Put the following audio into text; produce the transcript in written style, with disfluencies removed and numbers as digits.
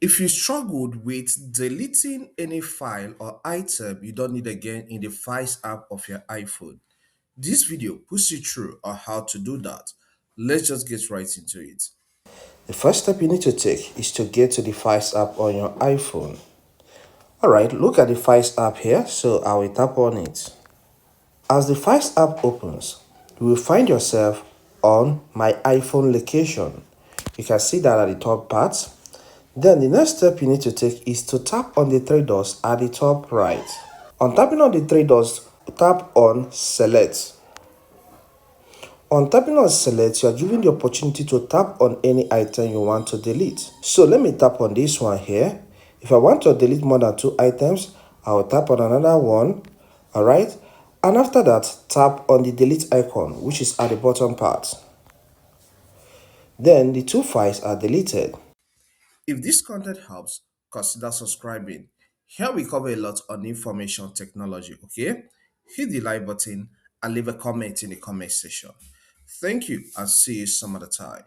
If you struggled with deleting any file or item you don't need again in the Files app of your iPhone, this video puts you through on how to do that. Let's just get right into it. The first step you need to take is to get to the Files app on your iPhone. Alright, look at the Files app here, so I will tap on it. As the Files app opens, you will find yourself on My iPhone location. You can see that at the top part. Then the next step you need to take is to tap on the three dots at the top right. On tapping on the three dots, tap on Select. On tapping on Select, you are given the opportunity to tap on any item you want to delete. So let me tap on this one here. If I want to delete more than 2 items, I will tap on another one. Alright, and after that, tap on the delete icon, which is at the bottom part. Then the 2 files are deleted. If this content helps, consider subscribing. Here we cover a lot on information technology, okay? Hit the like button and leave a comment in the comment section. Thank you and see you some other time.